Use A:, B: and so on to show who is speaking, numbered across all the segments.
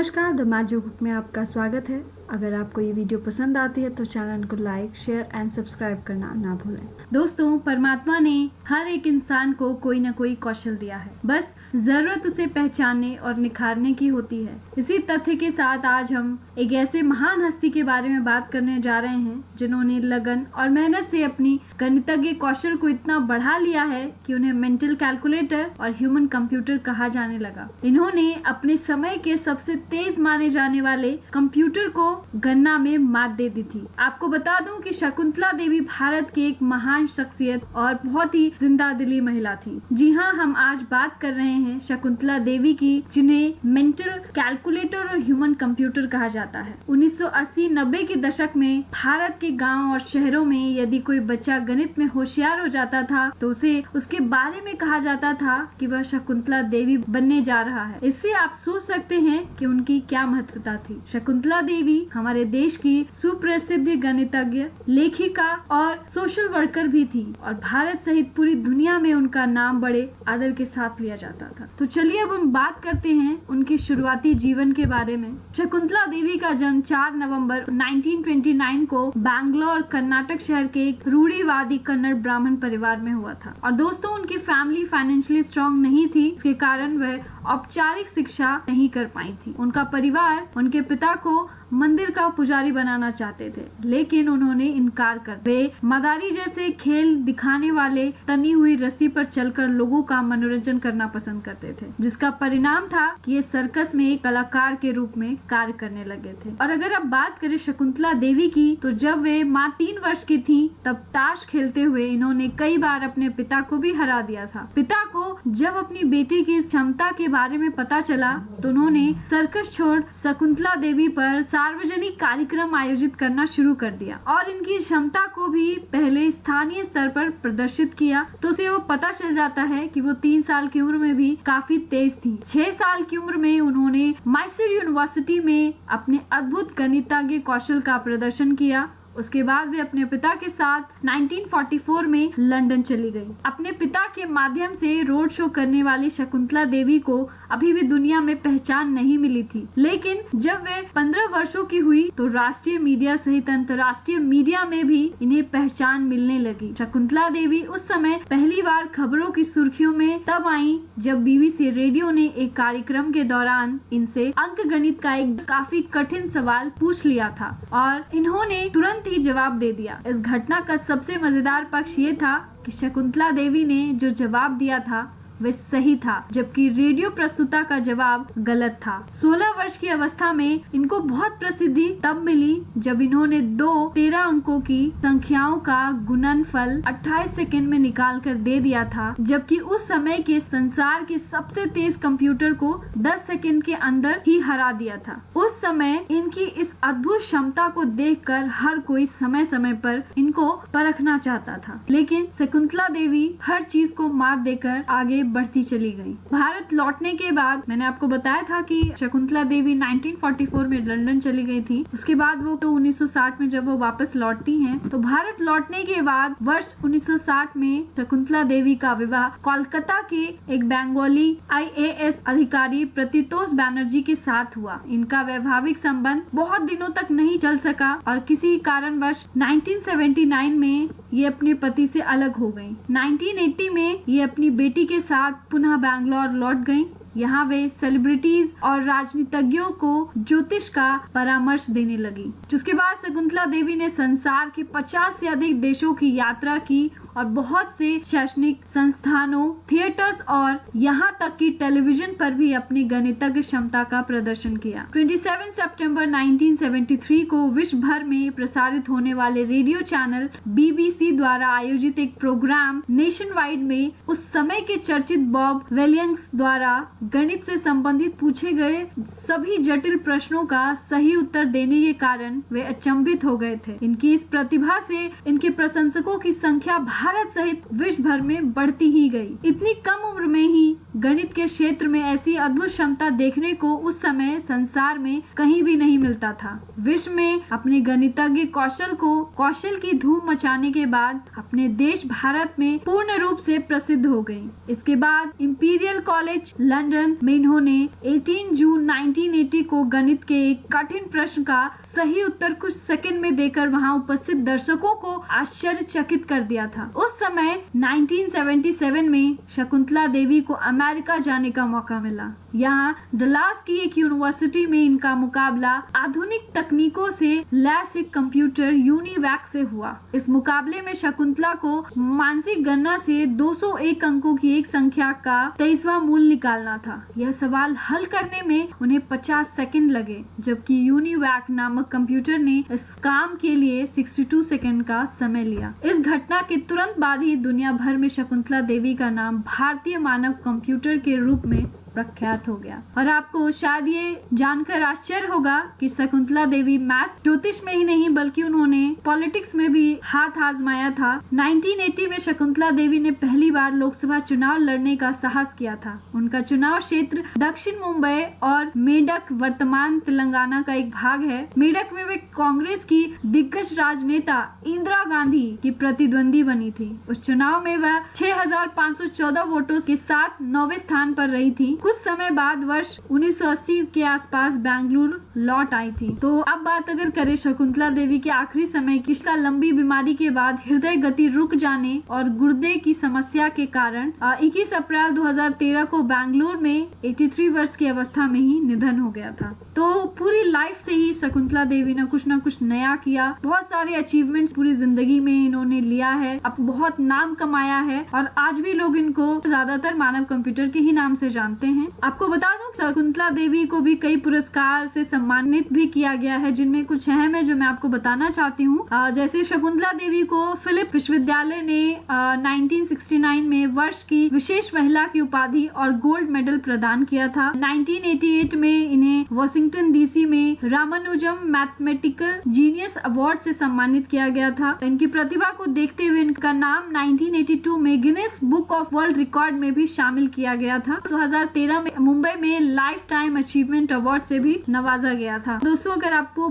A: नमस्कार, the magic book में आपका स्वागत है। अगर आपको ये वीडियो पसंद आती है तो चैनल को लाइक, शेयर एंड सब्सक्राइब करना ना भूलें। दोस्तों, परमात्मा ने हर एक इंसान को कोई ना कोई कौशल दिया है, बस जरूरत उसे पहचानने और निखारने की होती है। इसी तथ्य के साथ आज हम एक ऐसे महान हस्ती के बारे में बात करने जा रहे हैं जिन्होंने लगन और मेहनत से अपनी गणितज्ञ कौशल को इतना बढ़ा लिया है कि उन्हें मेंटल कैलकुलेटर और ह्यूमन कंप्यूटर कहा जाने लगा। इन्होंने अपने समय के सबसे तेज माने जाने वाले कंप्यूटर को गणना में मात दे दी थी। आपको बता दूं कि शकुंतला देवी भारत की एक महान शख्सियत और बहुत ही जिंदा दिली महिला थी। जी हाँ, हम आज बात कर रहे हैं शकुंतला देवी की, जिन्हें मेंटल कैलकुलेटर और ह्यूमन कंप्यूटर कहा जाता है। 1980-90 के दशक में भारत के गांव और शहरों में यदि कोई बच्चा गणित में होशियार हो जाता था तो उसे उसके बारे में कहा जाता था कि वह शकुंतला देवी बनने जा रहा है। इससे आप सोच सकते हैं कि उनकी क्या महत्वता थी। शकुंतला देवी हमारे देश की सुप्रसिद्ध गणितज्ञ, लेखिका और सोशल वर्कर भी थी और भारत सहित पूरी दुनिया में उनका नाम बड़े आदर के साथ लिया जाता था। तो चलिए अब हम बात करते हैं उनकी शुरुआती जीवन के बारे में। शकुंतला देवी का जन्म 4 नवंबर 1929 को बैंगलोर, कर्नाटक शहर के एक रूढ़िवादी कन्नड़ ब्राह्मण परिवार में हुआ था। और दोस्तों, उनकी फैमिली फाइनेंशियली स्ट्रांग नहीं थी, इसके कारण वह औपचारिक शिक्षा नहीं कर पाई थी। उनका परिवार उनके पिता को मंदिर का पुजारी बनाना चाहते थे, लेकिन उन्होंने इनकार कर वे मदारी जैसे खेल दिखाने वाले तनी हुई रस्सी पर चलकर लोगों का मनोरंजन करना पसंद करते थे, जिसका परिणाम था कि ये सर्कस में एक कलाकार के रूप में कार्य करने लगे थे। और अगर आप बात करें शकुंतला देवी की, तो जब वे मात्र 3 वर्ष की थी तब ताश खेलते हुए इन्होंने कई बार अपने पिता को भी हरा दिया था। पिता को जब अपनी बेटी की इस क्षमता के बारे में पता चला तो उन्होंने सर्कस छोड़ शकुंतला देवी पर सार्वजनिक कार्यक्रम आयोजित करना शुरू कर दिया और इनकी क्षमता को भी पहले स्थानीय स्तर पर प्रदर्शित किया। तो उसे वो पता चल जाता है कि वो 3 साल की उम्र में भी काफी तेज थी। 6 साल की उम्र में उन्होंने मैसूर यूनिवर्सिटी में अपने अद्भुत गणितज्ञ कौशल का प्रदर्शन किया। उसके बाद वे अपने पिता के साथ 1944 में लंदन चली गई। अपने पिता के माध्यम से रोड शो करने वाली शकुंतला देवी को अभी भी दुनिया में पहचान नहीं मिली थी, लेकिन जब वे 15 वर्षों की हुई तो राष्ट्रीय मीडिया सहित अंतर्राष्ट्रीय मीडिया में भी इन्हें पहचान मिलने लगी। शकुंतला देवी उस समय पहली बार खबरों की सुर्खियों में तब आई जब बीबीसी रेडियो ने एक कार्यक्रम के दौरान इनसे अंकगणित का एक काफी कठिन सवाल पूछ लिया था और इन्होंने तुरंत ही जवाब दे दिया। इस घटना का सबसे मजेदार पक्ष ये था कि शकुंतला देवी ने जो जवाब दिया था वह सही था, जबकि रेडियो प्रस्तुता का जवाब गलत था। 16 वर्ष की अवस्था में इनको बहुत प्रसिद्धि तब मिली जब इन्होंने 2 13 अंकों की संख्याओं का गुणनफल 28 सेकंड में निकाल कर दे दिया था, जबकि उस समय के संसार के सबसे तेज कंप्यूटर को 10 सेकंड के अंदर ही हरा दिया था। उस समय इनकी इस अद्भुत क्षमता को देखकर हर कोई समय समय पर इनको परखना चाहता था, लेकिन शकुंतला देवी हर चीज को मात देकर आगे बढ़ती चली गई। भारत लौटने के बाद मैंने आपको बताया था कि शकुंतला देवी 1944 में लंदन चली गई थी। उसके बाद वो 1960 में जब वो वापस लौटती हैं, तो भारत लौटने के बाद वर्ष 1960 में शकुंतला देवी का विवाह कोलकाता के एक बंगाली IAS अधिकारी प्रतितोष बैनर्जी के साथ हुआ। इनका वैवाहिक संबंध बहुत दिनों तक नहीं चल सका और किसी कारणवश 1979 में ये अपने पति से अलग हो गयी। 1980 में ये अपनी बेटी के साथ पुनः बैंगलोर लौट गयी। यहाँ वे सेलिब्रिटीज और राजनीतिज्ञों को ज्योतिष का परामर्श देने लगी। जिसके बाद शकुंतला देवी ने संसार के 50 से अधिक देशों की यात्रा की और बहुत से शैक्षणिक संस्थानों, थिएटर्स और यहाँ तक कि टेलीविजन पर भी अपनी गणितज्ञ क्षमता का प्रदर्शन किया। 27 सितंबर 1973 को विश्व भर में प्रसारित होने वाले रेडियो चैनल BBC द्वारा आयोजित एक प्रोग्राम नेशन वाइड में उस समय के चर्चित बॉब विलियम्स द्वारा गणित से संबंधित पूछे गए सभी जटिल प्रश्नों का सही उत्तर देने के कारण वे अचंभित हो गए थे। इनकी इस प्रतिभा से इनके प्रशंसकों की संख्या भारत सहित विश्व भर में बढ़ती ही गई। इतनी कम उम्र में ही गणित के क्षेत्र में ऐसी अद्भुत क्षमता देखने को उस समय संसार में कहीं भी नहीं मिलता था। विश्व में अपने गणितज्ञ कौशल की धूम मचाने के बाद अपने देश भारत में पूर्ण रूप से प्रसिद्ध हो गई। इसके बाद इंपीरियल कॉलेज लंदन में इन्होंने 18 जून 1980 को गणित के एक कठिन प्रश्न का सही उत्तर कुछ सेकंड में देकर वहां उपस्थित दर्शकों को आश्चर्यचकित कर दिया था। उस समय 1977 में शकुंतला देवी को अमेरिका जाने का मौका मिला। यहाँ डलास की एक यूनिवर्सिटी में इनका मुकाबला आधुनिक तकनीकों से लैस एक कंप्यूटर यूनिवैक से हुआ। इस मुकाबले में शकुंतला को मानसिक गणना से 201 अंकों की एक संख्या का 23वां मूल निकालना था। यह सवाल हल करने में उन्हें 50 सेकंड लगे, जबकि यूनिवैक नामक कंप्यूटर ने इस काम के लिए 62 सेकंड का समय लिया। इस घटना के तुरंत बाद ही दुनिया भर में शकुंतला देवी का नाम भारतीय मानव कंप्यूटर के रूप में प्रख्यात हो गया। और आपको शायद ये जानकर आश्चर्य होगा कि शकुंतला देवी मैथ ज्योतिष में ही नहीं बल्कि उन्होंने पॉलिटिक्स में भी हाथ आजमाया था। 1980 में शकुंतला देवी ने पहली बार लोकसभा चुनाव लड़ने का साहस किया था। उनका चुनाव क्षेत्र दक्षिण मुंबई और मेडक वर्तमान तेलंगाना का एक भाग है। मेडक में वे कांग्रेस की दिग्गज राजनेता इंदिरा गांधी की प्रतिद्वंदी बनी थी। उस चुनाव में वह 6514 वोटों के साथ 9वें स्थान पर रही थी। कुछ समय बाद वर्ष 1980 के आसपास बेंगलुरु लौट आई थी। तो अब बात अगर करें शकुंतला देवी के आखिरी समय की, इसका लंबी बीमारी के बाद हृदय गति रुक जाने और गुर्दे की समस्या के कारण 21 अप्रैल 2013 को बेंगलुरु में 83 वर्ष की अवस्था में ही निधन हो गया था। तो पूरी लाइफ से ही शकुंतला देवी ने कुछ न कुछ नया किया। बहुत सारे अचीवमेंट्स पूरी जिंदगी में इन्होंने लिया है, अब बहुत नाम कमाया है और आज भी लोग इनको ज्यादातर मानव कंप्यूटर के ही नाम से जानते हैं। आपको बता दूं शकुंतला देवी को भी कई पुरस्कार से सम्मानित भी किया गया है, जिनमें कुछ अहम है जो मैं आपको बताना चाहती हूँ। जैसे शकुंतला देवी को फिलिप विश्वविद्यालय ने 1969 में वर्ष की विशेष महिला की उपाधि और गोल्ड मेडल प्रदान किया था। 1988 में इन्हें वाशिंगटन डीसी में रामानुजम मैथमेटिकल जीनियस अवार्ड से सम्मानित किया गया था। इनकी प्रतिभा को देखते हुए इनका नाम 1982 में Guinness book of world record में भी शामिल किया गया था। 2013 में मुंबई में लाइफ टाइम अचीवमेंट अवार्ड से भी नवाजा गया था। दोस्तों अगर आपको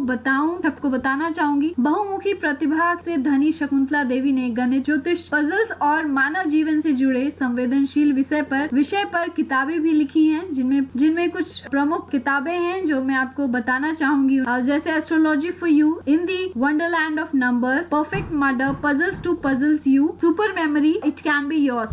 A: बताना चाहूंगी, बहुमुखी प्रतिभा से धनी शकुंतला देवी ने गणित, ज्योतिष, पजल्स और मानव जीवन से जुड़े संवेदनशील विषय पर किताबें भी लिखी हैं, जिनमें कुछ प्रमुख किताबें हैं जो मैं आपको बताना चाहूंगी। जैसे astrology for you, in the wonderland of numbers, perfect murder, puzzles to puzzles you, super memory, it can be yours.